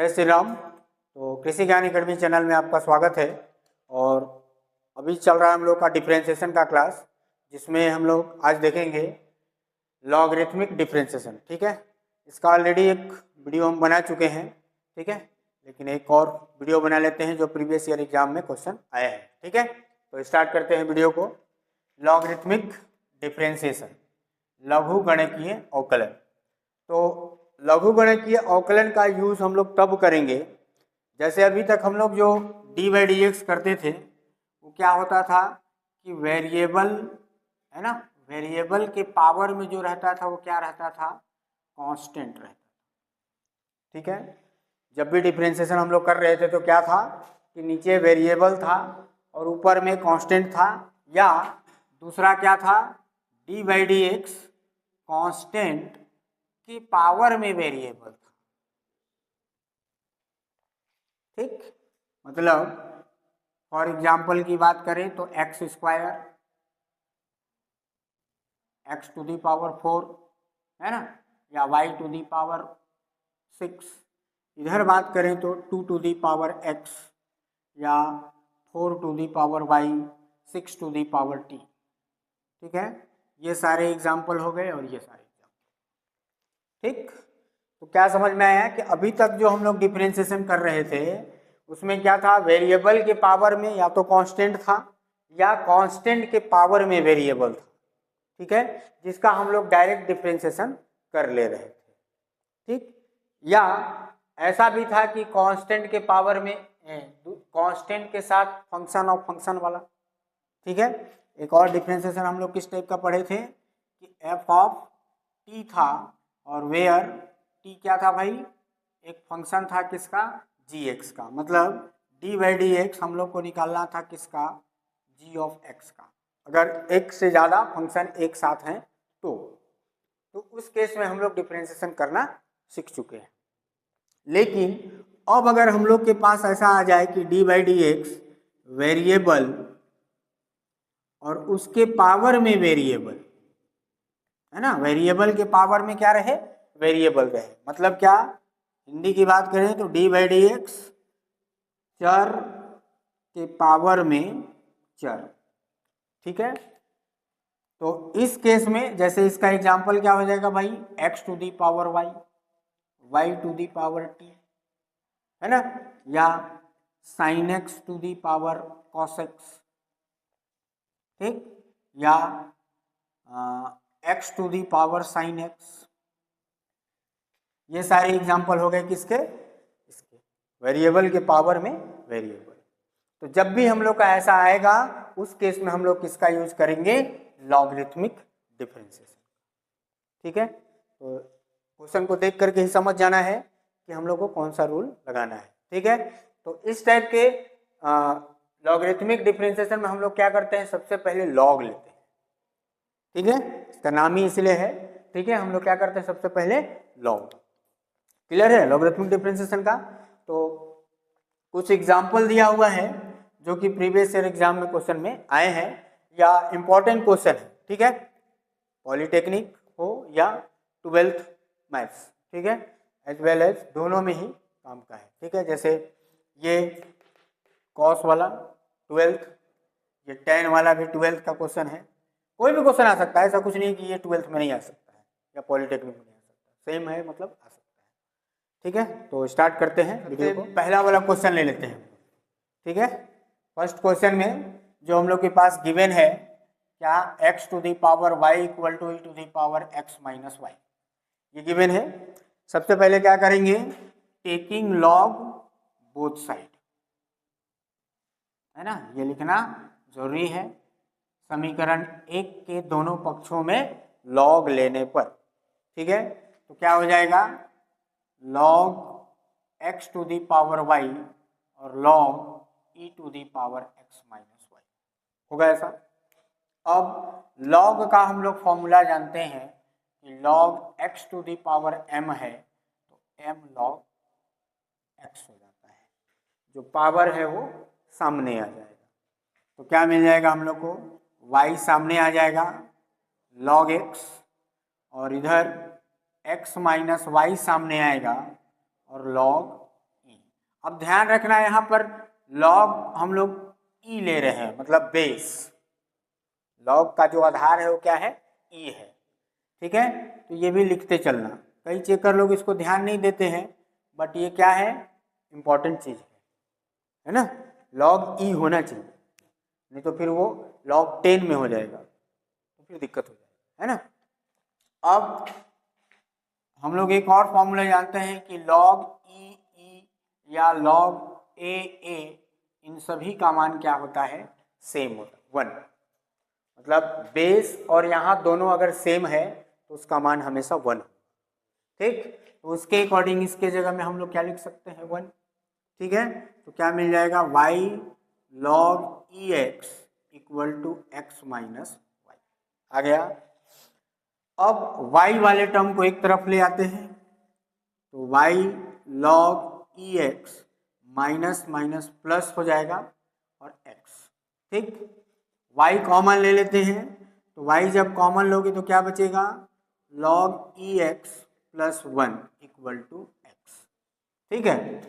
जय श्री राम। तो कृषि ज्ञान अकेडमी चैनल में आपका स्वागत है। और अभी चल रहा है हम लोग का डिफरेंशिएशन का क्लास, जिसमें हम लोग आज देखेंगे लॉगरिथमिक डिफरेंशिएशन। ठीक है, इसका ऑलरेडी एक वीडियो हम बना चुके हैं। ठीक है, लेकिन एक और वीडियो बना लेते हैं जो प्रीवियस ईयर एग्जाम में क्वेश्चन आया है। ठीक है, तो स्टार्ट करते हैं वीडियो को। लॉगरिथमिक डिफरेंशिएशन, लघु गणकीय अवकलन। तो लघु गणकीय अवकलन का यूज हम लोग तब करेंगे, जैसे अभी तक हम लोग जो डी बाई डी एक्स करते थे वो क्या होता था कि वेरिएबल है ना, वेरिएबल के पावर में जो रहता था वो क्या रहता था, कांस्टेंट रहता था। ठीक है, जब भी डिफरेंशिएशन हम लोग कर रहे थे तो क्या था कि नीचे वेरिएबल था और ऊपर में कांस्टेंट था, या दूसरा क्या था, d by d x constant की पावर में वेरिएबल था। ठीक, मतलब फॉर एग्जाम्पल की बात करें तो x square, x to the power 4 है ना, या वाई टू दी पावर 6। इधर बात करें तो 2 टू दी पावर एक्स, या 4 to the power y, 6 to the power t. ठीक है, ये सारे एग्जाम्पल हो गए और ये सारे एग्जाम्पल। ठीक, तो क्या समझ में आया कि अभी तक जो हम लोग डिफरेंशिएशन कर रहे थे उसमें क्या था, वेरिएबल के पावर में या तो कांस्टेंट था या कांस्टेंट के पावर में वेरिएबल था। ठीक है, जिसका हम लोग डायरेक्ट डिफरेंशिएशन कर ले रहे थे। ठीक, या ऐसा भी था कि कांस्टेंट के पावर में कांस्टेंट के साथ फंक्शन ऑफ फंक्शन वाला। ठीक है, एक और डिफरेंशिएशन हम लोग किस टाइप का पढ़े थे कि एफ ऑफ टी था, और वेयर टी क्या था भाई, एक फंक्शन था किसका, जी एक्स का। मतलब डी बाई डी एक्स हम लोग को निकालना था किसका, जी ऑफ एक्स का। अगर एक से ज़्यादा फंक्शन एक साथ हैं तो उस केस में हम लोग डिफरेंशिएशन करना सीख चुके हैं। लेकिन अब अगर हम लोग के पास ऐसा आ जाए कि D by d x variable और उसके पावर में वेरिएबल है ना, वेरिएबल के पावर में क्या रहे, वेरिएबल रहे। मतलब क्या, हिंदी की बात करें तो डी बाई डी एक्स चर के पावर में चर। ठीक है, तो इस केस में जैसे इसका एग्जांपल क्या हो जाएगा भाई, x to the power y, y to the power t है ना, या sine x to the power cos x. ठीक, या x to the power sine x. ये सारे एग्जाम्पल हो गए किसके, इसके वेरिएबल के पावर में वेरिएबल। तो जब भी हम लोग का ऐसा आएगा उस केस में हम लोग किसका यूज करेंगे, लॉगरिथमिक डिफरेंशिएशन। ठीक है, तो क्वेश्चन को देख करके ही समझ जाना है कि हम लोग को कौन सा रूल लगाना है। ठीक है, तो इस टाइप के लॉगरिथमिक डिफरेंशिएशन में हम लोग क्या करते हैं, सबसे पहले लॉग लेते हैं। ठीक है, इसका नाम ही इसलिए है। ठीक है, हम लोग क्या करते हैं, सबसे पहले लॉग। क्लियर है लॉगरिथमिक डिफरेंशिएशन का। तो कुछ एग्जाम्पल दिया हुआ है जो कि प्रीवियस ईयर एग्जाम में क्वेश्चन में आए हैं, या इंपॉर्टेंट क्वेश्चन है। ठीक है, पॉलिटेक्निक हो या 12th मैथ्स, ठीक है, एज वेल एज दोनों में ही काम का है। ठीक है, जैसे ये कॉस वाला 12th, ये tan वाला भी 12th का क्वेश्चन है। कोई भी क्वेश्चन आ सकता है, ऐसा कुछ नहीं कि ये 12th में नहीं आ सकता है या पॉलिटेक्निक में नहीं आ सकता, सेम है, मतलब आ सकता है। ठीक है, तो स्टार्ट करते हैं वीडियो को। पहला वाला क्वेश्चन ले लेते हैं। ठीक है, फर्स्ट क्वेश्चन में जो हम लोग के पास गिवन है क्या, x to the power y equal to e to the power x minus y, ये गिवन है। सबसे पहले क्या करेंगे, टेकिंग लॉग बोथ साइड, है ना, ये लिखना जरूरी है। समीकरण 1 के दोनों पक्षों में लॉग लेने पर। ठीक है, तो क्या हो जाएगा, log x to the power y और log e to the power x minus y होगा ऐसा। अब log का हम लोग फॉर्मूला जानते हैं कि log x to the power m है तो m log x हो जाता है, जो पावर है वो सामने आ जाएगा। तो क्या मिल जाएगा हम लोग को, y सामने आ जाएगा log x, और इधर x माइनस वाई सामने आएगा और log अब ध्यान रखना यहाँ पर लॉग हम लोग ई ले रहे हैं, मतलब बेस। लॉग का जो आधार है वो क्या है, ई है। ठीक है, तो ये भी लिखते चलना। कई चेकर लोग इसको ध्यान नहीं देते हैं, बट ये क्या है, इंपॉर्टेंट चीज है ना। लॉग ई होना चाहिए, नहीं तो फिर वो लॉग 10 में हो जाएगा, तो फिर दिक्कत हो जाएगी, है ना। अब हम लोग एक और फॉर्मूला जानते हैं कि लॉग ई या लॉग ए इन सभी का मान क्या होता है, सेम होता है, 1। मतलब बेस और यहाँ दोनों अगर सेम है तो उसका मान हमेशा 1। ठीक, तो उसके अकॉर्डिंग इसके जगह में हम लोग क्या लिख सकते हैं, 1। ठीक है, तो क्या मिल जाएगा, y log e x equal to x minus y आ गया। अब y वाले टर्म को एक तरफ ले आते हैं, तो y log e x minus minus plus हो जाएगा और x। ठीक, y कॉमन ले लेते हैं, तो y जब कॉमन लोगे तो क्या बचेगा, log e x plus 1 equal to x. ठीक है,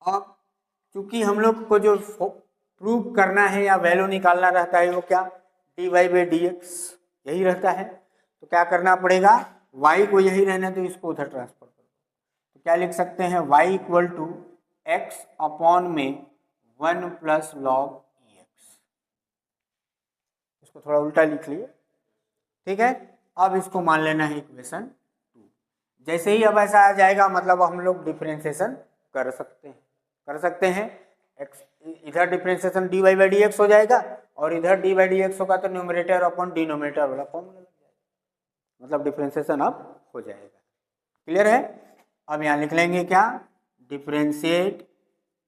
अब चूंकि हम लोग को जो प्रूव करना है या वैल्यू निकालना रहता है वो क्या, dy बाई डी एक्स यही रहता है। तो क्या करना पड़ेगा, y को यही रहना, तो इसको उधर ट्रांसफर करो। तो क्या लिख सकते हैं, y equal to x upon में 1 प्लस लॉग ई एक्स। इसको थोड़ा उल्टा लिख लिए। ठीक है, अब इसको मान लेना है इक्वेशन 2। जैसे ही अब ऐसा आ जाएगा, मतलब हम लोग डिफरेंशिएशन कर सकते हैं। एक्स इधर differentiation d y by d x हो जाएगा, और इधर डी बाई डी एक्स होगा तो न्यूमरेटर अपॉन डिनोमिनेटर वाला फॉर्मूला लग जाएगा, मतलब डिफरेंशिएशन अब हो जाएगा। क्लियर है। अब यहाँ लिख लेंगे क्या, differentiate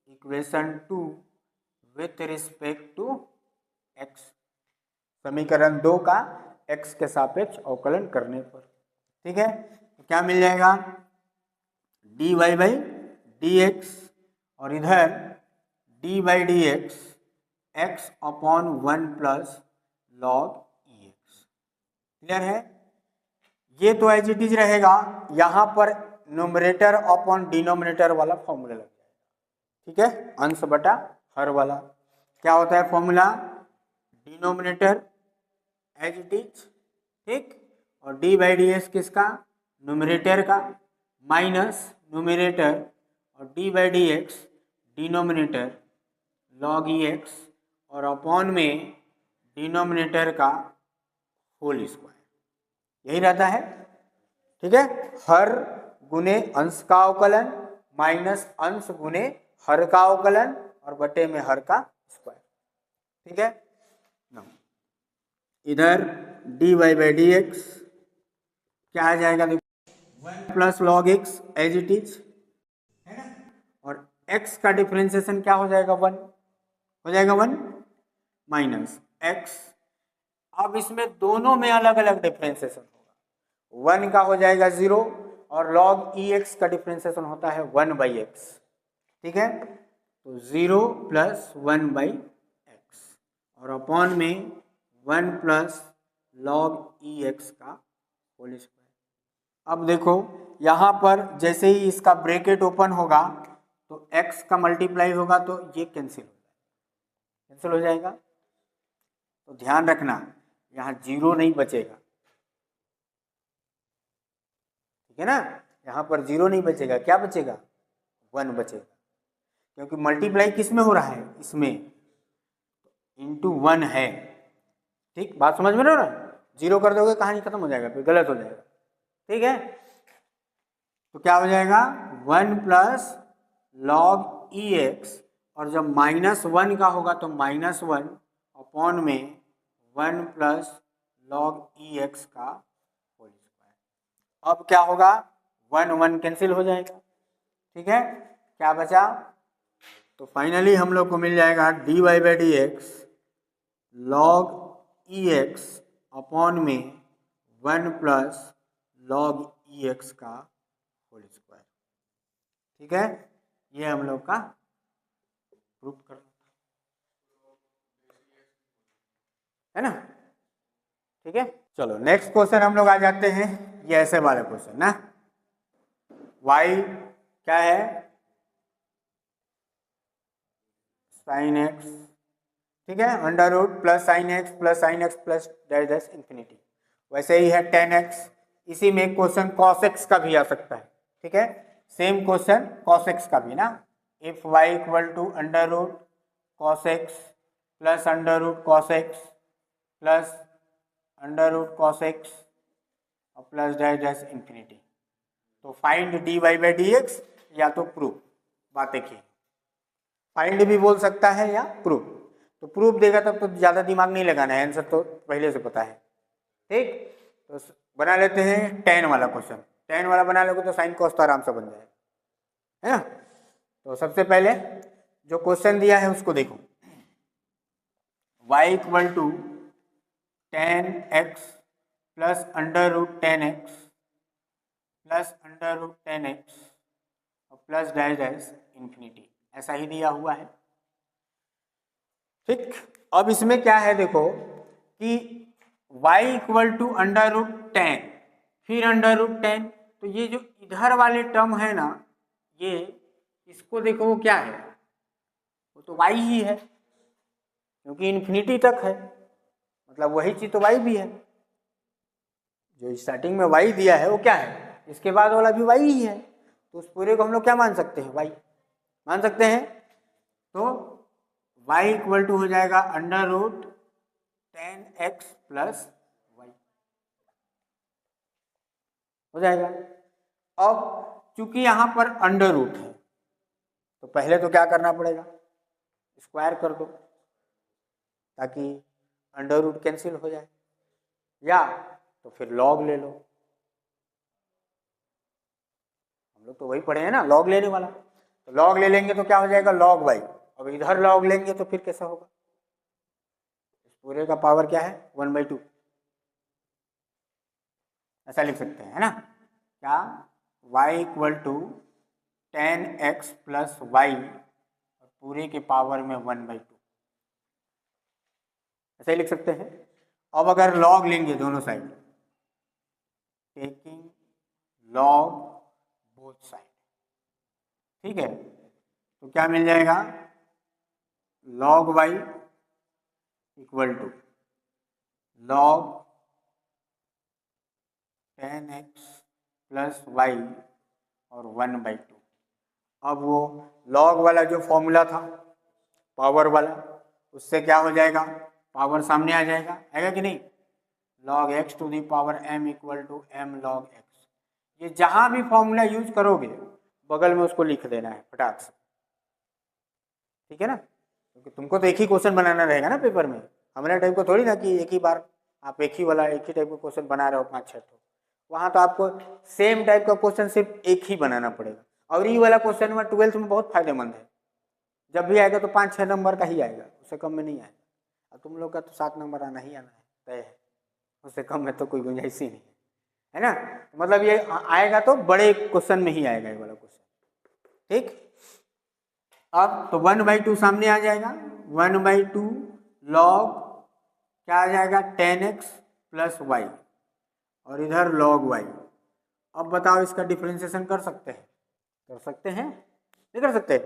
equation 2 with respect to x. समीकरण 2 का x के सापेक्ष अवकलन करने पर। ठीक है, तो क्या मिल जाएगा, dy बाई डी एक्स, और इधर d by d x x upon 1 plus log e x. Clear है। ये तो एज इट इज रहेगा, यहाँ पर न्यूमरेटर अपॉन डिनोमिनेटर वाला फॉर्मूला लग जाएगा। ठीक है, अंश बटा हर वाला क्या होता है formula, denominator as it is, ठीक, और डी बाई डी एक्स किसका, न्यूमरेटर का, माइनस न्यूमरेटर और d by d x denominator log e x, और अपॉन में डिनोमिनेटर का होल स्क्वायर, यही रहता है। ठीक है, हर गुने अंश का अवकलन माइनस अंश गुने हर का अवकलन और बटे में हर का स्क्वायर। ठीक है, इधर d y by d x क्या आ जाएगा, देखो 1 plus log x as it is है ना, और x का डिफरेंशिएशन क्या हो जाएगा, 1 हो जाएगा, 1 माइनस x। अब इसमें दोनों में अलग अलग डिफरेंशिएशन होगा, 1 का हो जाएगा 0 और लॉग ई एक्स का डिफरेंशिएशन होता है 1 बाई एक्स। ठीक है, तो 0 प्लस 1 बाई एक्स और अपॉन में 1 प्लस लॉग ई एक्स का होल स्क्वायर। अब देखो यहाँ पर जैसे ही इसका ब्रैकेट ओपन होगा तो x का मल्टीप्लाई होगा तो ये कैंसिल हो जाएगा। तो ध्यान रखना यहाँ 0 नहीं बचेगा, ठीक है ना, यहाँ पर 0 नहीं बचेगा, क्या बचेगा, 1 बचेगा, क्योंकि मल्टीप्लाई किस में हो रहा है, इसमें इंटू 1 है। ठीक, बात समझ में ना, 0 कर दोगे कहानी खत्म हो जाएगा, फिर गलत हो जाएगा। ठीक है, तो क्या हो जाएगा 1 प्लस लॉग ई एक्स, और जब -1 का होगा तो -1 अपॉन में 1 प्लस लॉग ई एक्स का होल स्क्वायर। अब क्या होगा, 1 1 कैंसिल हो जाएगा। ठीक है, क्या बचा, तो फाइनली हम लोग को मिल जाएगा d y by d x log e x upon में 1 प्लस लॉग ई एक्स का होल स्क्वायर। ठीक है, ये हम लोग का प्रूफ करना है ना। ठीक है, चलो नेक्स्ट क्वेश्चन हम लोग आ जाते हैं, ये ऐसे वाले क्वेश्चन ना, y क्या है, साइन एक्स, ठीक है, under root plus sine x plus dash dash infinity. वैसे ही है टेन एक्स, इसी में एक क्वेश्चन कॉस एक्स का भी आ सकता है, ठीक है, सेम क्वेश्चन कॉस एक्स का भी ना, if y equal to under root cos x plus under root cos x plus under root cos x और प्लस डैश डैश इन्फिनिटी। तो find d y by d x या तो proof, बात एक ही, find भी बोल सकता है या प्रूफ। तो प्रूफ देगा तब तो ज़्यादा दिमाग नहीं लगाना है, आंसर तो पहले से पता है, ठीक। तो बना लेते हैं टेन वाला क्वेश्चन, टेन वाला बना लोगे तो साइन कॉस तो आराम से बन जाएगा, है ना। तो सबसे पहले जो क्वेश्चन दिया है उसको देखो, y equal to ten x plus under root ten x plus under root ten x और प्लस डैश डैश इन्फिनिटी, ऐसा ही दिया हुआ है, ठीक। अब इसमें क्या है देखो कि y equal to under root ten फिर अंडर रूट टेन, तो ये जो इधर वाले टर्म है ना, ये इसको देखो वो क्या है, वो तो y ही है, क्योंकि इन्फिनिटी तक है, मतलब वही चीज तो y भी है, जो स्टार्टिंग में y दिया है वो क्या है, इसके बाद वाला भी y ही है, तो उस पूरे को हम लोग क्या मान सकते हैं, y मान सकते हैं। तो y इक्वल टू हो जाएगा under root ten x plus y, हो जाएगा। अब चूंकि यहाँ पर अंडर रूट है तो पहले तो क्या करना पड़ेगा, स्क्वायर कर दो ताकि अंडर रूट कैंसिल हो जाए, या तो फिर लॉग ले लो, हम लोग तो वही पढ़े हैं ना लॉग लेने वाला, तो लॉग ले लेंगे तो क्या हो जाएगा लॉग वाई, अब इधर लॉग लेंगे तो फिर कैसा होगा, इस पूरे का पावर क्या है 1/2, ऐसा लिख सकते हैं, है ना, क्या y equal to ten x plus y और पूरे के पावर में 1/2, ऐसा ही लिख सकते हैं। अब अगर लॉग लेंगे दोनों side, taking log both side, ठीक है, तो क्या मिल जाएगा log y equal to log ten x plus y और 1/2। अब वो लॉग वाला जो फॉर्मूला था पावर वाला, उससे क्या हो जाएगा, पावर सामने आ जाएगा, आएगा कि नहीं, log x to the power m equal to m log x. ये जहां भी फॉर्मूला यूज करोगे बगल में उसको लिख देना है फटाक से, ठीक है ना, क्योंकि तुमको तो एक ही क्वेश्चन बनाना रहेगा ना पेपर में, हमारे टाइप को थोड़ी ना कि एक ही बार आप एक ही टाइप का क्वेश्चन बना रहे हो 5-6, तो वहाँ तो आपको सेम टाइप का क्वेश्चन सिर्फ एक ही बनाना पड़ेगा। और ये वाला क्वेश्चन में 12th में बहुत फायदेमंद है, जब भी आएगा तो 5-6 नंबर का ही आएगा, उससे कम में नहीं आएगा, और तुम लोग का तो 7 नंबर आना ही आना है, तय है, उससे कम में तो कोई गुंजाइश ही नहीं है ना। मतलब ये आएगा तो बड़े क्वेश्चन में ही आएगा ये वाला क्वेश्चन, ठीक। अब तो 1/2 सामने आ जाएगा, 1/2 लॉग क्या आ जाएगा 10x प्लस वाई और इधर लॉग वाई। अब बताओ इसका डिफरेंशिएशन कर सकते हैं, कर सकते हैं, नहीं कर सकते,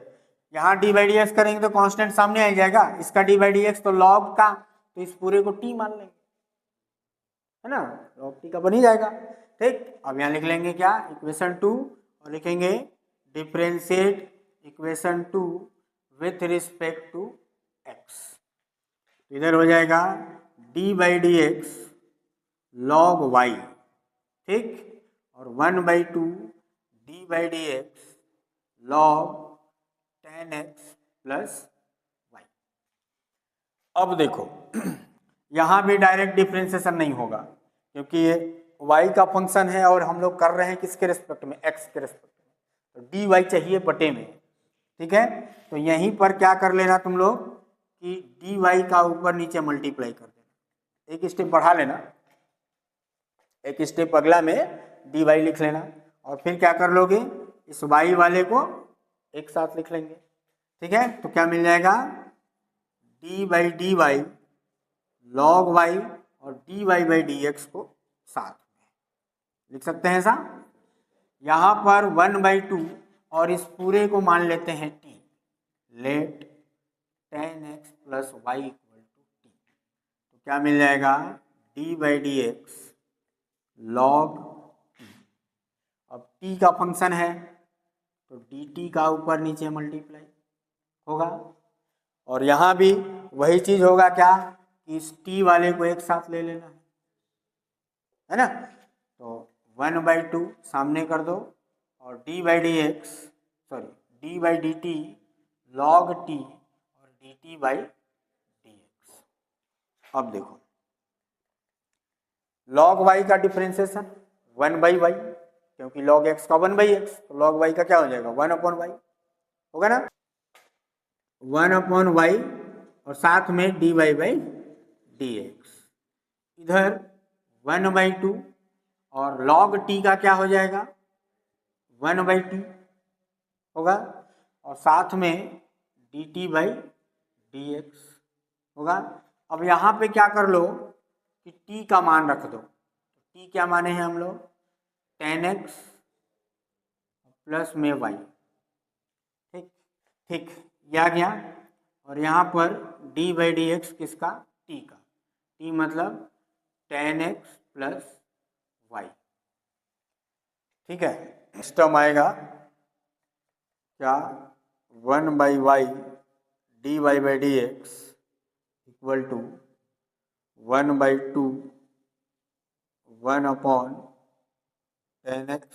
यहाँ डी बाई डी एक्स करेंगे तो कांस्टेंट सामने आ जाएगा, इसका डी बाई डी एक्स तो लॉग का, तो इस पूरे को टी मान लेंगे, है ना, लॉग टी का बन ही जाएगा, ठीक। अब यहाँ लिख लेंगे क्या इक्वेशन 2 और लिखेंगे differentiate equation 2 with respect to x, इधर हो जाएगा d by d x log y, ठीक, और 1/2 d by d x log 10x plus y. अब देखो यहाँ भी डायरेक्ट डिफरेंशिएशन नहीं होगा, क्योंकि ये y का फंक्शन है और हम लोग कर रहे हैं किसके रिस्पेक्ट में, x के रिस्पेक्ट में, तो डी वाई चाहिए बटे में, ठीक है। तो यहीं पर क्या कर लेना तुम लोग कि डी वाई का ऊपर नीचे मल्टीप्लाई कर देना, एक स्टेप बढ़ा लेना, एक स्टेप अगला में डी वाई लिख लेना, और फिर क्या कर लोगे इस वाई वाले को एक साथ लिख लेंगे, ठीक है। तो क्या मिल जाएगा d by d y log y और d y by d x को साथ में लिख सकते हैं ऐसा, यहाँ पर 1/2 और इस पूरे को मान लेते हैं t, let 10x plus y equal to t. तो क्या मिल जाएगा, d by d x log t. अब टी का फंक्शन है तो डी टी का ऊपर नीचे मल्टीप्लाई होगा, और यहाँ भी वही चीज़ होगा क्या कि इस टी वाले को एक साथ ले लेना है ना। तो 1/2 सामने कर दो और d by d x sorry d by d t log t और d t by d x. अब देखो लॉग वाई का डिफ्रेंसिएशन 1/y, क्योंकि लॉग एक्स का 1/x, तो लॉग वाई का क्या हो जाएगा 1/y होगा ना, 1/y और साथ में dy बाई डी एक्स। इधर 1/2 और log t का क्या हो जाएगा 1/t होगा, और साथ में dt बाई डी एक्स होगा। अब यहाँ पे क्या कर लो कि t का मान रख दो। t क्या माने हैं हम लोग 10x प्लस में y, ठीक ठीक ये आ गया। और यहाँ पर डी बाई डी एक्स किसका t का, t मतलब 10x प्लस वाई, ठीक है। नेक्स्ट टर्म आएगा क्या 1/y d y by d x equal to 1/2 1/10x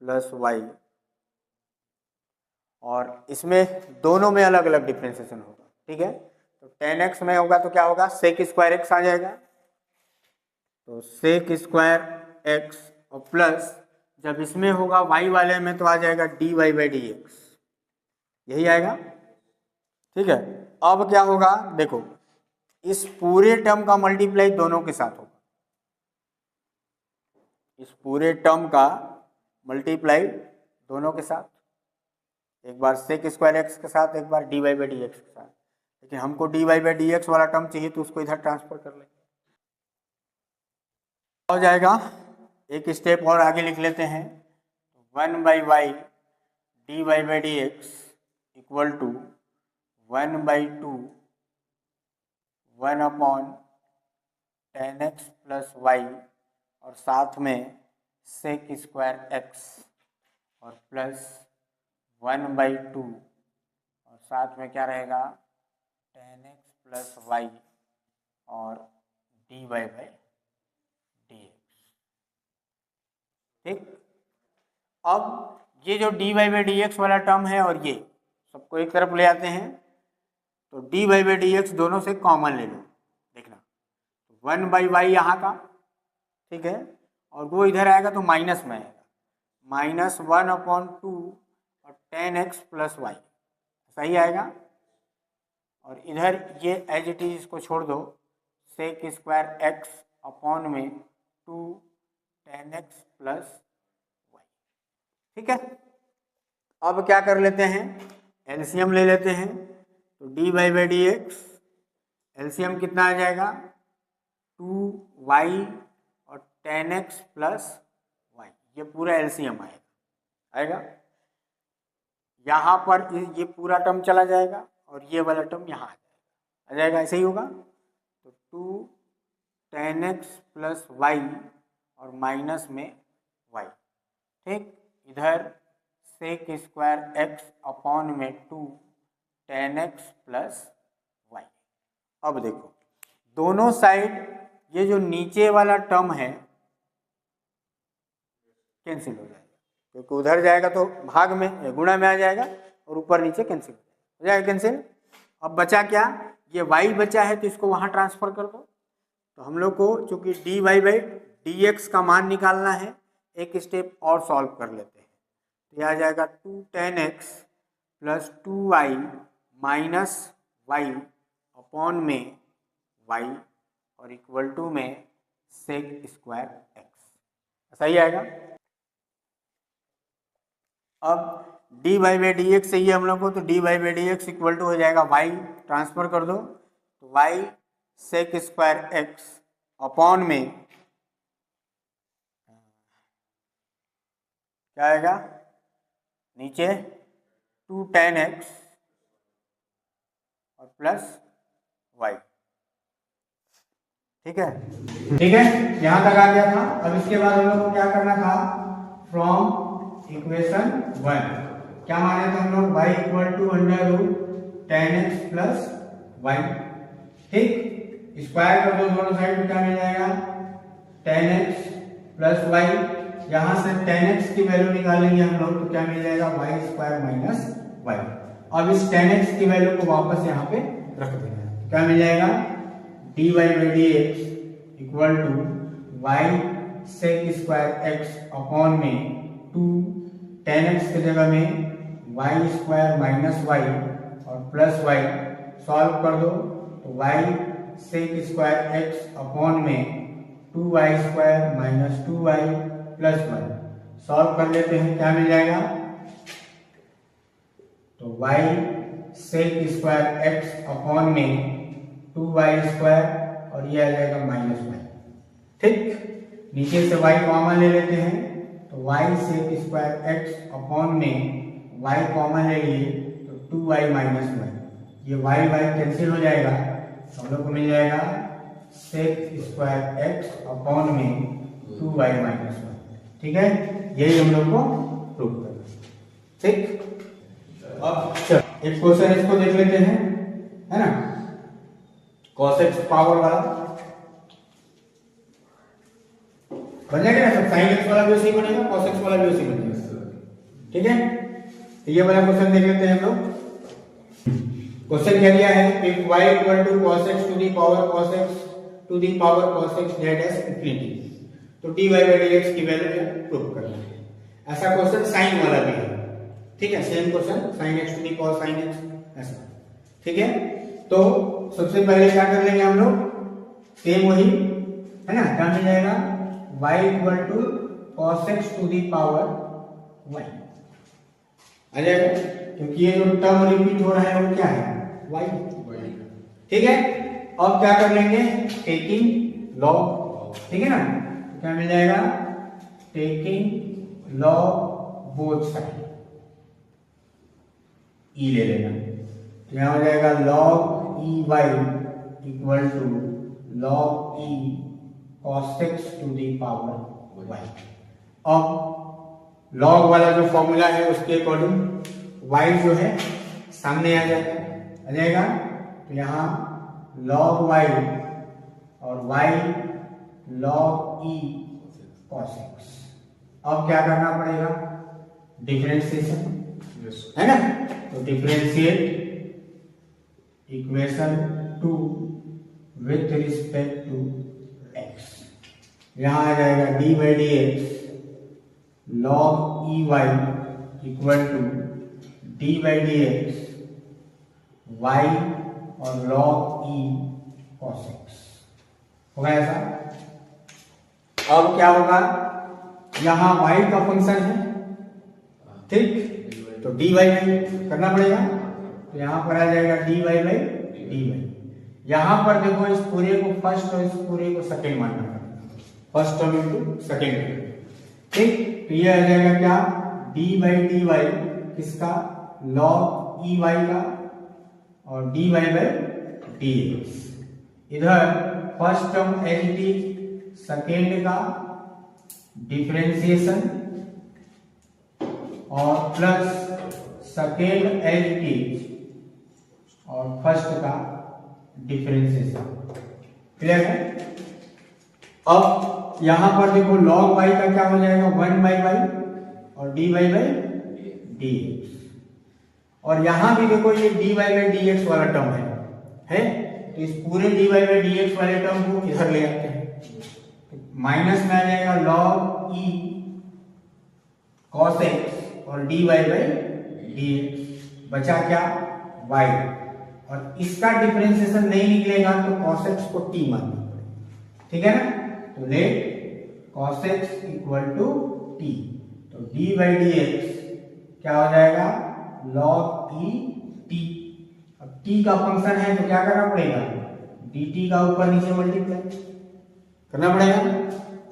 plus y, और इसमें दोनों में अलग अलग डिफ्रेंसिएशन होगा, ठीक है। तो 10x में होगा तो क्या होगा सेक स्क्वायर एक्स आ जाएगा, तो सेक स्क्वायर एक्स और प्लस जब इसमें होगा y वाले में तो आ जाएगा d y by d x, यही आएगा, ठीक है। अब क्या होगा देखो इस पूरे टर्म का मल्टीप्लाई दोनों के साथ होगा, इस पूरे टर्म का मल्टीप्लाई दोनों के साथ, एक बार सेक स्क्वायर एक्स के साथ एक बार d y by d x के साथ, लेकिन हमको d y by d x वाला टर्म चाहिए तो उसको इधर ट्रांसफर कर लेंगे, हो जाएगा। एक स्टेप और आगे लिख लेते हैं 1/y d y by d x equal to 1/2 1/10x plus y, और साथ में सेक स्क्वायर एक्स और प्लस 1/2 और साथ में क्या रहेगा 10x प्लस वाई और d y by d x, ठीक। अब ये जो d y by d x वाला टर्म है और ये सबको एक तरफ ले आते हैं, तो d y by d x दोनों से कॉमन ले लो, देखना 1/y यहाँ का, ठीक है, और वो इधर आएगा तो माइनस में आएगा, -1/2 और 10x प्लस वाई, सही आएगा। और इधर ये एज इट इज इसको छोड़ दो, सेक स्क्वायर एक्स अपॉन में 2 10x प्लस वाई, ठीक है। अब क्या कर लेते हैं एलसीएम ले लेते हैं, तो d y by d x LCM कितना आ जाएगा 2y और 10x प्लस वाई, ये पूरा एलसीएम आएगा। यहाँ पर ये पूरा टर्म चला जाएगा और ये वाला टर्म यहाँ आ जाएगा, ऐसे ही होगा। तो 2 10x प्लस वाई और माइनस में y, ठीक। इधर सेक स्क्वायर एक्स अपॉन में 2 10x प्लस वाई। अब देखो दोनों साइड ये जो नीचे वाला टर्म है कैंसिल हो जाएगा, क्योंकि उधर जाएगा तो भाग में गुणा में आ जाएगा और ऊपर नीचे कैंसिल हो जाएगा कैंसिल। अब बचा क्या, ये y बचा है तो इसको वहाँ ट्रांसफर कर दो। तो हम लोग को चूंकि d y by d x का मान निकालना है, एक स्टेप और सॉल्व कर लेते हैं। तो यह आ जाएगा 2 10x plus 2y minus y upon में y और इक्वल टू में सेक स्क्वायर एक्स, सही आएगा। अब d y by d x चाहिए हम लोग को, तो d y by d x equal to हो जाएगा y, ट्रांसफर कर दो तो y sec square x upon में क्या आएगा नीचे 2 10x और प्लस वाई। ठीक है, ठीक है, यहां तक आ गया था। अब इसके बाद हम लोग को क्या करना था, फ्रॉम इक्वेशन 1 क्या माने थे हम लोग, y equal to under root 10x plus y. ठीक, स्क्वायर कर दो दोनों साइड में, क्या मिल जाएगा 10x प्लस वाई। यहां से 10x की वैल्यू निकालेंगे हम लोग तो क्या मिल जाएगा y स्क्वायर माइनस वाई। अब इस 10x की वैल्यू को वापस यहाँ पे रख देना, क्या मिल जाएगा dy by d x equal to y sec square x upon में 2 10x की जगह में वाई स्क्वायर माइनस वाई और प्लस वाई। सॉल्व कर दो तो y sec square x upon में 2y square minus 2y plus 1। Solve कर लेते हैं, क्या मिल जाएगा, तो y sec square x upon में 2y स्क्वायर और ये आ जाएगा माइनस वाई। ठीक, नीचे से y कॉमन ले लेते हैं तो y sec square x upon में y कॉमन ले लिए तो 2y माइनस वाई, ये y कैंसिल हो जाएगा, हम लोग को मिल जाएगा सेक स्क्वायर x अपॉन में 2y माइनस वाई। ठीक है, यही हम लोग को प्रूव करना। ठीक, अब चलो एक क्वेश्चन इसको देख लेते हैं, है ना, cos x पावर वाला बन जाएगा ना, सब sin x वाला भी उसी बनेगा, cos x वाला भी उसी बनेगा। ठीक है, तो ये वाला क्वेश्चन देख लेते हैं हम लोग। क्वेश्चन क्या दिया है, if y equal to cos x to the power cos x to the power cos x that is infinity, तो dy बाई dx की वैल्यू प्रूव करना है। ऐसा क्वेश्चन साइन वाला भी है। ठीक है, same question sin x to the power sin x ऐसा। ठीक है, तो सबसे पहले क्या कर लेंगे हम लोग, सेम वही है ना, क्या मिल जाएगा y equal to cos x to the power y आ जाएगा, क्योंकि ये जो टर्म रिपीट हो रहा है वो क्या है y। ठीक है, अब क्या कर लेंगे, टेकिंग लॉग। ठीक है ना, क्या मिल जाएगा, taking log both side, e ले लेना, तो यहां हो जाएगा log e y equal to log e cos x to the power y। अब log वाला जो फॉर्मूला है उसके अकॉर्डिंग y जो है सामने आ जाएगा, तो यहाँ log y और y log e cos x। अब क्या करना पड़ेगा, डिफरेंशिएशन है ना, तो differentiate equation 2 with respect to x। यहां आ जाएगा d by d x log e y equal to d by d x y और लॉग ई cos x। होगा ऐसा। अब क्या होगा, यहां y का फंक्शन है, ठीक, तो dy बाई करना पड़ेगा, तो यहां पर आ जाएगा dy बाई dy। यहां पर देखो इस पूरे को फर्स्ट और इस पूरे को सेकंड मानना पड़ेगा, फर्स्ट टर्म इनटू सेकंड। ठीक, तो ये आ जाएगा क्या, dy बाई dy किसका, log ई वाई का और dy बाई dx। इधर first term as it is, second का डिफरेंशिएशन और प्लस सेकेंड एज इट इज और फर्स्ट का डिफरेंशिएशन। क्लियर है। अब यहां पर देखो log y का क्या हो जाएगा 1 बाई वाई और dy बाई dx, और यहां भी देखो ये dy बाई dx वाला टर्म है, तो इस पूरे dy बाई dx वाले टर्म को इधर ले आते हैं, माइनस में आ जाएगा log e cos x और dy बाई dx, बचा क्या y, और इसका डिफरेंशिएशन नहीं निकलेगा तो cos x को t मानना पड़ेगा। ठीक है ना, तो let cos x equal to t, तो d बाई dx क्या हो जाएगा log e t। अब t का फंक्शन है तो क्या करना पड़ेगा, dt का ऊपर नीचे मल्टीप्लाई करना पड़ेगा।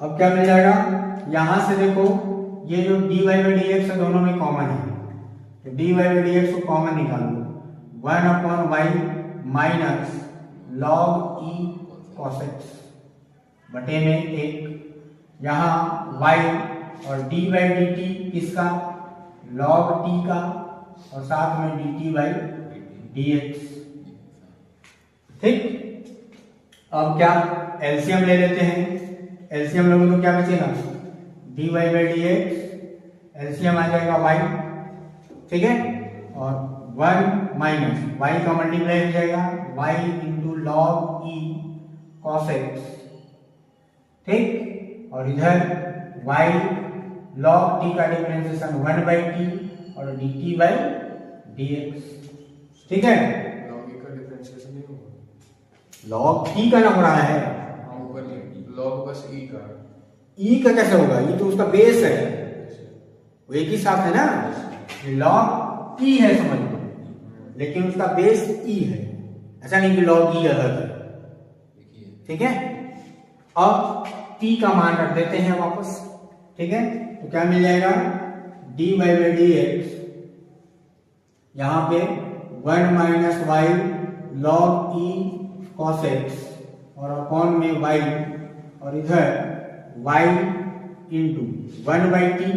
अब क्या मिल जाएगा, यहां से देखो ये जो dy बाई dx है दोनों में कॉमन है, तो dy बाई dx को कॉमन निकालो, 1 upon y minus log e cos x बटे में 1, यहाँ y और डी बाई डी टी किसका, लॉग टी का, और साथ में D t by d x. ठीक, अब क्या एलसीएम ले लेते हैं, एलसीएम लोगे तो क्या बचेगा, d y by d x, LCM आ जाएगा y, ठीक है, और 1 माइनस y का मल्टीप्लाई हो जाएगा y into log e cos x, ठीक, और इधर y लॉग टी का डिफरेंशिएशन 1 बाई टी और d t by d x. ठीक है, लॉग ई का डिफरेंशिएशन नहीं होगा, लॉग टी का ना हो रहा है, लॉग बस ई का, ई का कैसे होगा, ये तो उसका बेस है, वो एक ही साथ है ना, लॉग ई है समझ लो, लेकिन उसका बेस ई है, ऐसा नहीं कि लॉग ई अलग है। ठीक है, अब टी का मान रख देते हैं वापस, ठीक है, तो क्या मिल जाएगा, d y by d x, यहां पे 1 minus y log e cos x और अपॉन में y, और इधर y into 1 by t,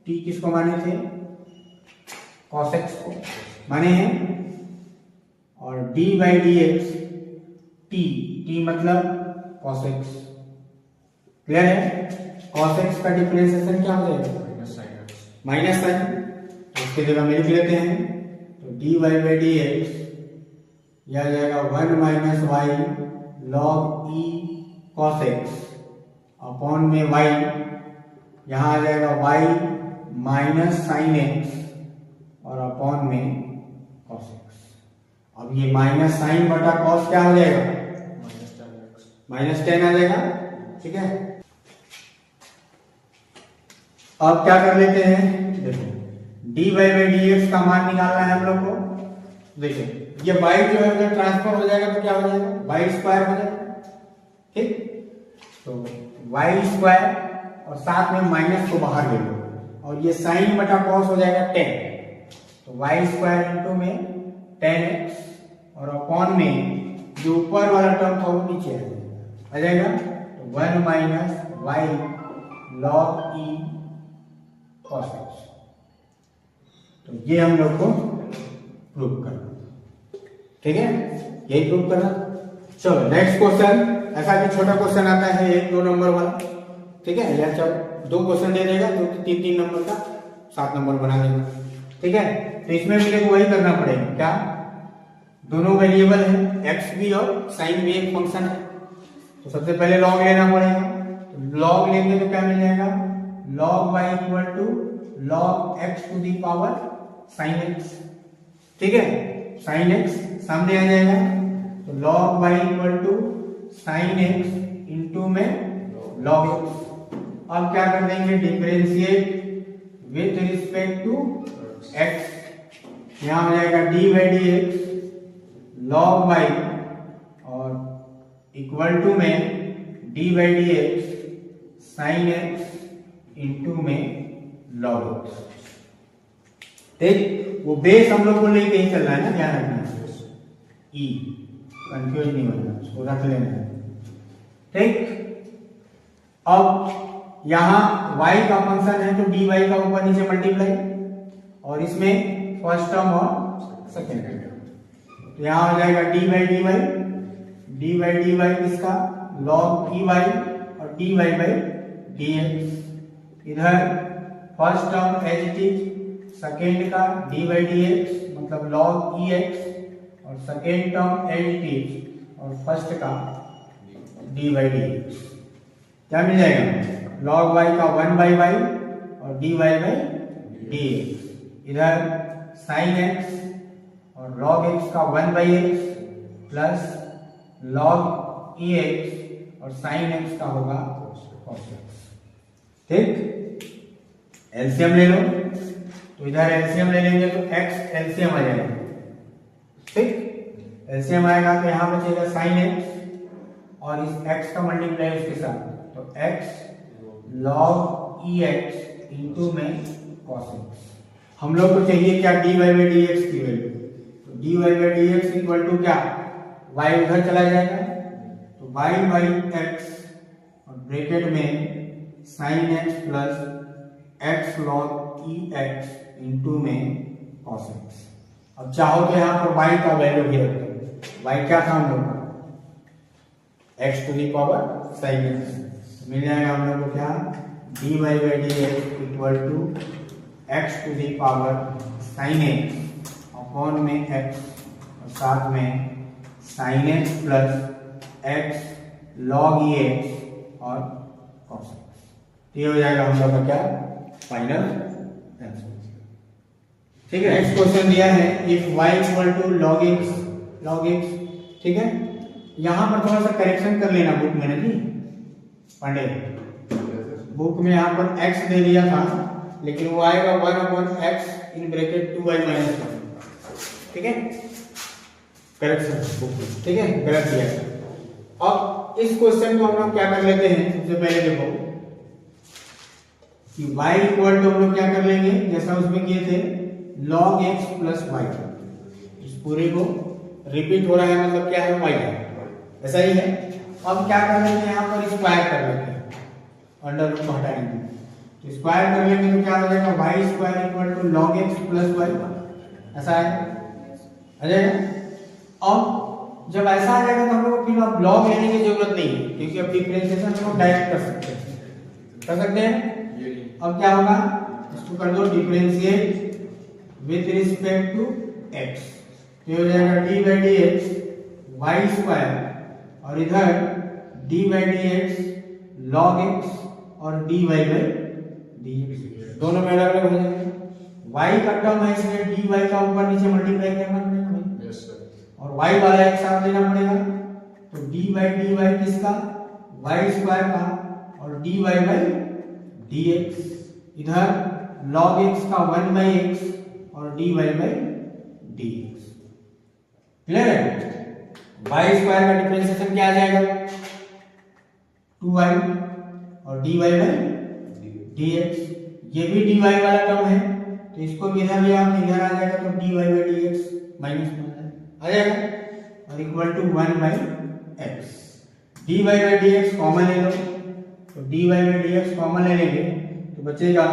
t किसको माने थे, कॉस एक्स को माने हैं, और d by d x, T मतलब कॉस एक्स, क्लियर है, कॉस एक्स का डिफरेंशिएशन क्या हो जाएगा, माइनस साइन, तो इसके जगह में लिख लेते हैं, तो d y by d x यह आ जाएगा 1 minus y log e cos x upon में y, यहाँ आ जाएगा y माइनस साइन एक्स और अपॉन में कॉस एक्स। अब ये माइनस साइन बटा कॉस क्या हो जाएगा, -10 आ जाएगा। ठीक है, अब क्या कर लेते हैं, देखो d y by d x का मान निकालना है हम लोग को। देखिए ये y जो है उधर ट्रांसफर हो जाएगा तो क्या हो जाएगा, y स्क्वायर हो जाएगा। ठीक, तो y स्क्वायर और साथ में माइनस को बाहर ले लो, और ये साइन बटा कॉस हो जाएगा 10, तो y स्क्वायर इंटू में 10x और अपॉन में जो ऊपर वाला टर्म था वो नीचे आ जाएगा, तो 1 minus y log e cos x. तो ये हम लोग को प्रूव करना, ठीक है, यही प्रूव करना। चलो नेक्स्ट क्वेश्चन, ऐसा भी छोटा क्वेश्चन आता है 1-2 नंबर वाला, ठीक है, या चलो 2 क्वेश्चन दे देगा तो 3-3 नंबर का 7 नंबर बना देगा। ठीक है, तो इसमें भी देखो वही करना पड़ेगा, क्या दोनों वेरिएबल है, एक्स भी और साइन भी एक फंक्शन है, तो सबसे पहले लॉग लेना पड़ेगा, तो लॉग लेंगे तो क्या मिल जाएगा, log y equal to log x to the power sine x. ठीक है, साइन एक्स सामने आ जाएगा, तो log y equal to sine x into में लॉग एक्स। अब क्या कर देंगे, differentiate with respect to x, यहां हो जाएगा d by d x log y और इक्वल टू में d by d x sine x into में लॉग एक्स। ठीक, वो बेस हम लोग को लेके ही चलना है ना, ध्यान रखना, ई कंफ्यूज नहीं होना, उसको रख लेना है। ठीक, अब यहां y का फंक्शन है तो dy का ऊपर नीचे मल्टीप्लाई, और इसमें फर्स्ट टर्म और सेकेंड टर्म, तो यहां हो जाएगा डी बाई डी वाई किसका, लॉग ई वाई और d y by d x. इधर first term as it is, second का डी बाई डी एक्स मतलब लॉग ई एक्स, और second term as it is और फर्स्ट का d by d x. क्या मिल जाएगा, लॉग वाई का 1 बाई वाई और d y by d x. इधर साइन एक्स और लॉग एक्स का 1 by x plus log e x और साइन एक्स का होगा कॉस एक्स। ठीक, एलसीएम ले लो, तो इधर एलसीएम ले लेंगे तो x एलसीएम आ जाएगा। ठीक, एलसीएम आएगा तो यहां बचेगा साइन एक्स और इस x का मल्टीप्लाई उसके साथ, तो x log e x into में cos x। हम लोग को चाहिए क्या, dy बाई डी एक्स की वैल्यू, तो d y by d x equal to क्या, वाई उधर चला जाएगा तो वाई बाई एक्स और ब्रैकेट में sine x plus x log e x into में कॉस एक्स। अब चाहो तो यहाँ पर वाई का वैल्यू भी रख दो। वाई क्या था हम लोग का, x to the power sine x. मिल जाएगा हम लोग को क्या, d y by d x equal to x to the power sine x upon में एक्स और साथ में sine x plus x log e x और कॉस एक्स। ये हो जाएगा हम लोग का क्या, फाइनल आंसर। ठीक है, नेक्स्ट क्वेश्चन दिया है if y equal to log x. ठीक है, यहां पर थोड़ा सा करेक्शन कर लेना बुक में, नहीं पांडे बुक में यहाँ पर x दे दिया था लेकिन वो आएगा 1/x in bracket 2y minus 1। ठीक है, करेक्शन बुक में, ठीक है, गलत दिया। अब इस क्वेश्चन को हम लोग क्या कर लेते हैं, सबसे पहले देखो कि y इक्वल टू हम लोग क्या कर लेंगे जैसा उसमें किए थे log x प्लस वाई। इस पूरे को रिपीट हो रहा है मतलब क्या है, y है, ऐसा ही है। अब क्या कर लेंगे, यहाँ पर स्क्वायर कर लेते हैं, अंडर रूट को हटाएंगे तो स्क्वायर कर लेंगे तो क्या हो जाएगा, y square equal to log x plus y, ऐसा है आ जाएगा। अब जब ऐसा आ जाएगा तो हम लोग फिर अब लॉग लेने की जरूरत नहीं है क्योंकि अब डिफरेंशिएशन हम लोग डायरेक्ट कर सकते हैं। अब क्या होगा, इसको कर दो differentiate with respect to x, ये हो जाएगा d by d x y square और इधर d by d x log x और d y by d x, दोनों में अलग अलग हो जाएंगे। y का टर्म है इसलिए डी वाई का ऊपर नीचे मल्टीप्लाई करना पड़ेगा भाई, यस सर, और y वाला एक साथ लेना पड़ेगा तो डी वाई किसका, वाई स्क्वायर का और d y by d x, इधर log x का 1 बाई एक्स और d y by d x. Clear है, वाई स्क्वायर का डिफरेंशिएशन क्या आ जाएगा 2y और dy बाई dx, ये भी dy वाला टर्म है तो इसको भी इधर ले आओ, इधर आ जाएगा तो dy बाई dx माइनस आ जाएगा और equal to 1 by x। dy by dx common ले लो तो dy बाई dx कॉमन ले लेंगे तो बचेगा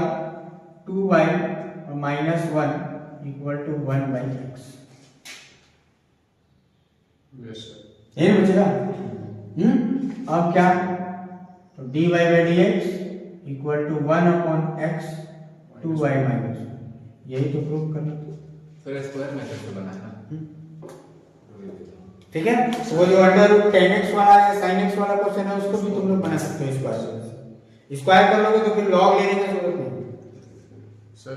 2y और minus 1 equal to 1 by x, yes sir, ये बचेगा। अब क्या, तो dy by dx equal to 1 upon x 2y minus, यही तो प्रूव करना था। फिर स्क्वायर मेथड से बनाना। ठीक है, वो जो अंडर रूट tan x वाला या sin x वाला क्वेश्चन है उसको भी तुम लोग बना सकते हो स्क्वायर से। स्क्वायर कर लोगे तो फिर लॉग लेने की जरूरत नहीं। सर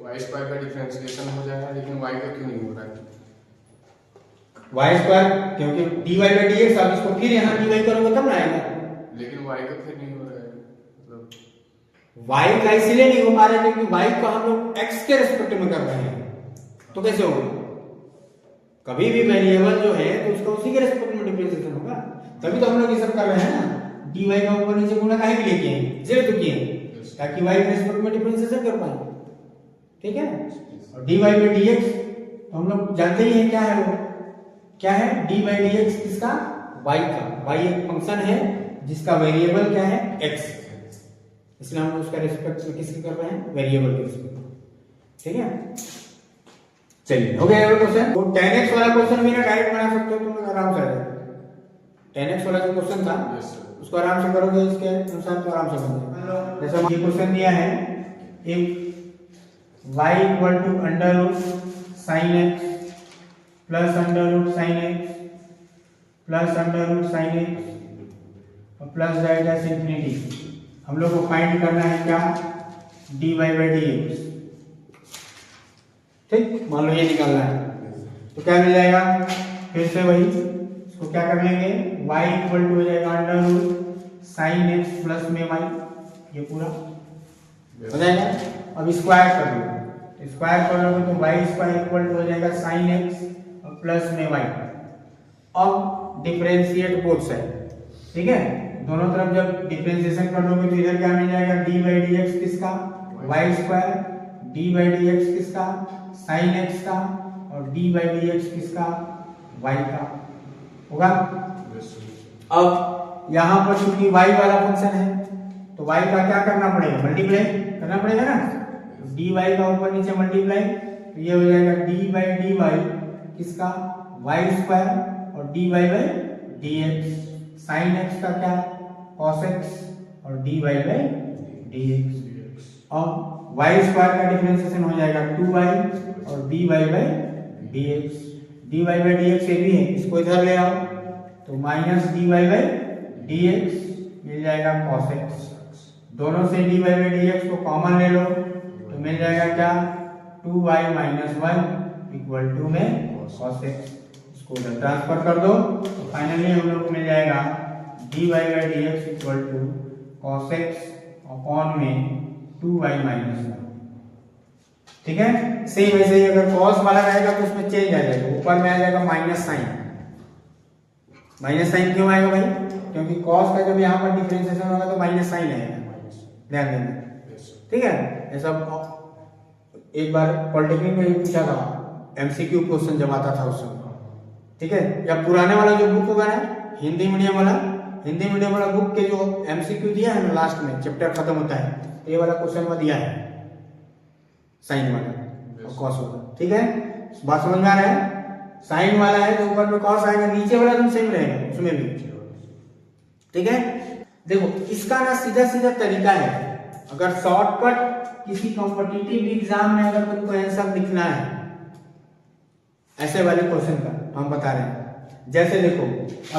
वाई स्क्वायर का डिफरेंशिएशन हो जाएगा लेकिन वाई का क्यों नहीं हो रहा है? वाई स्क्वायर क्योंकि dy बाई dx, आप इसको फिर यहाँ dy करोगे तब ना आएगा। लेकिन वाई का फिर नहीं हो रहा है, मतलब y का इसलिए नहीं हो पा रहा है क्योंकि y को हम लोग x के रिस्पेक्ट में कर रहे हैं, तो कैसे होगा, कभी भी वेरिएबल जो है तो उसका उसी के रिस्पेक्ट में डिफरेंशिएशन होगा, तभी तो हम लोग ये सब कर रहे हैं ना। dy का ऊपर नीचे गुणा काहे के लिए किए हैं, जेड तो किए हैं ताकि y के रिस्पेक्ट में डिफरेंशिएशन कर पाए। ठीक है, और dy बाई dx तो हम लोग जानते ही हैं क्या है, वो क्या है dy बाई dx किसका, y का, y एक फंक्शन है जिसका वेरिएबल क्या है x, इसलिए हम उसका रिस्पेक्ट में किसकी कर रहे हैं, वेरिएबल के रिस्पेक्ट। ठीक है, चलिए हो गया क्वेश्चन। तो tan x वाला क्वेश्चन भी ना डायरेक्ट बना सकते हो तुम लोग आराम से। tan x वाला जो क्वेश्चन था यस सर, उसको आराम से करोगे, इसके अनुसार तो आराम से बन जाएगा। जैसे ये क्वेश्चन दिया है एक y equal to under root sine x plus under root sine x plus under root sine x और प्लस जाएगा इंफिनिटी। हम लोग को फाइंड करना है क्या, dy बाई dx। ठीक, मान लो ये निकालना है तो क्या मिल जाएगा, फिर से वही इसको क्या कर लेंगे, y इक्वल टू हो जाएगा under root sine x plus में y, ये पूरा हो जाएगा। अब स्क्वायर कर लो, स्क्वायर कर लोगे तो y स्क्वायर इक्वल टू हो जाएगा साइन एक्स और प्लस में y। अब डिफरेंशिएट बोथ साइड, ठीक है, दोनों तरफ जब डिफरेंशिएशन कर लोगे तो इधर क्या मिल जाएगा, डी बाई डी एक्स किसका, y square, D by d x किसका, साइन एक्स का और डी बाई डी एक्स किसका, y का होगा। Yes sir. अब यहाँ पर चूंकि y वाला फंक्शन है तो y का क्या करना पड़ेगा, मल्टीप्लाई करना पड़ेगा ना, dy का ऊपर नीचे मल्टीप्लाई, तो ये हो जाएगा d बाई डी वाई किसका, y स्क्वायर और dy by dx, sine x का क्या, cos x और dy बाई dx। अब y स्क्वायर का डिफरेंशिएशन हो जाएगा 2y और dy by dx, dy by dx ये भी है, इसको इधर ले आओ तो माइनस dy बाई dx मिल जाएगा cos x, दोनों से dy बाई dx को कॉमन ले लो तो मिल जाएगा क्या, 2y माइनस 1 इक्वल टू में cos x, इसको उधर ट्रांसफर कर दो तो फाइनली हम लोग को मिल जाएगा dy by dx equal to cos x upon में 2y माइनस 1। ठीक है, सेम ऐसे ही अगर cos वाला रहेगा तो उसमें चेंज आ जाएगा, ऊपर में आ जाएगा माइनस साइन। माइनस साइन क्यों आएगा भाई, क्योंकि cos का जब यहाँ पर डिफरेंशिएशन होगा तो माइनस साइन आएगा, ध्यान देना। ठीक है, ऐसा एक बार पॉलिटेक्निक में पूछा था, एमसीक्यू क्वेश्चन जब आता था उस समय। ठीक है, या पुराने वाला जो बुक होगा ना हिंदी मीडियम वाला बुक के जो एमसीक्यू दिया है ना लास्ट में चैप्टर खत्म होता है, ये वाला क्वेश्चन में दिया है साइन वाला और कॉस वाला। ठीक है, बात समझ में आ रहा है, साइन वाला है तो ऊपर में कॉस आएगा, नीचे वाला तो सेम रहेगा उसमें भी। ठीक है, देखो इसका ना सीधा सीधा तरीका है, अगर शॉर्टकट किसी कॉम्पिटिटिव एग्जाम में अगर तुमको आंसर लिखना है ऐसे वाले क्वेश्चन का हम बता रहे हैं। जैसे देखो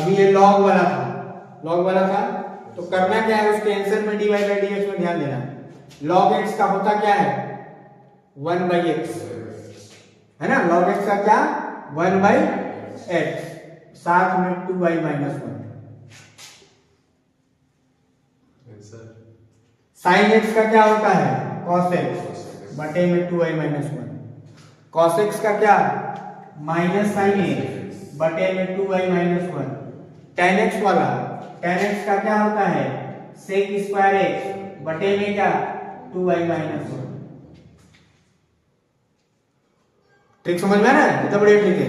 अभी ये लॉग वाला था तो करना क्या है, उसके आंसर में dy बाई dx में ध्यान देना, log x का होता क्या है 1 बाई एक्स, है ना, log x का क्या 1 बाई एक्स, साथ में 2y माइनस 1। साइन x का क्या होता है cos x बटे में 2y माइनस 1। cos x का क्या माइनस साइन x बटे में 2y माइनस 1। tan x वाला, tan x का क्या होता है sec स्क्वायर x बटे में क्या 2y माइनस 1। ट्रिक समझ में आ रहा है, तो बड़ी ट्रिक है।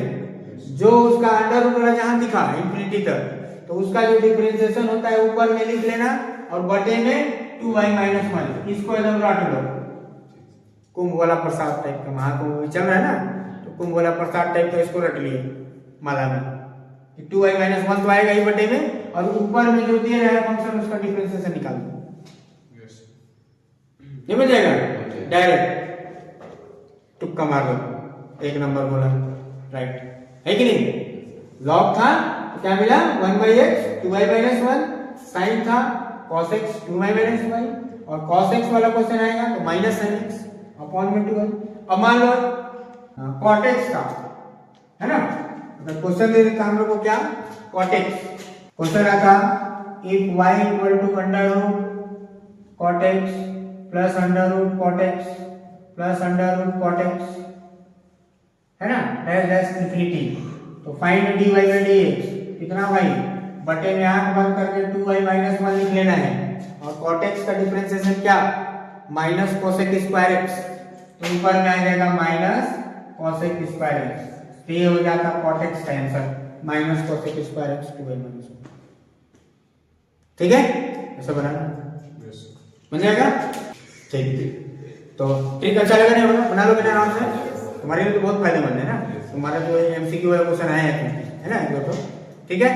जो उसका अंडर रूट वाला जहां दिखा इंफिनिटी तक तो उसका जो डिफरेंशिएशन होता है ऊपर में लिख लेना और बटे में 2y माइनस 1, इसको एकदम रट लो। कुंभ वाला प्रसाद टाइप का, महाकुंभ चल रहा है ना, तो कुंभ वाला प्रसाद टाइप का इसको रट लिए माला में, 2y माइनस 1 तो आएगा ही बटे में, और ऊपर में जो दिया रहा है फंक्शन उसका डिफरेंशिएशन निकाल दो, ये मिल जाएगा डायरेक्ट, तुक्का मार दो, एक नंबर बोला राइट है कि नहीं। लॉग था तो क्या मिला 1 by x 2y minus 1, sine था cos x 2y माइनस 1, और cos x वाला क्वेश्चन आएगा तो माइनस sin x अपॉन में 2y। अब मान लो cot x था, है ना, अगर क्वेश्चन दे देता हम लोग को क्या cot x, क्वेश्चन आता if y equal to under root cot x plus under root cot x plus under root cot x, है ना, डैश इंफिनिटी, तो फाइंड dy बाई dx कितना y बटे में आंख बंद करके 2y माइनस 1 लिख लेना है, और cot x का डिफरेंशिएशन क्या माइनस cosec स्क्वायर x, तो ऊपर में आ जाएगा माइनस cosec स्क्वायर x, तो ये हो जाता cot x का answer minus cosec square x 2y minus 1। ठीक है, ऐसा बनाना बन जाएगा। ठीक, तो ट्रिक अच्छा लगा नहीं होगा, बना लो बेटा आराम से, तुम्हारे लिए तो बहुत फायदेमंद है ना, तुम्हारा जो एमसीक्यू वाला क्वेश्चन आया है ना, तो ठीक है,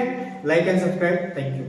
like and subscribe, thank you.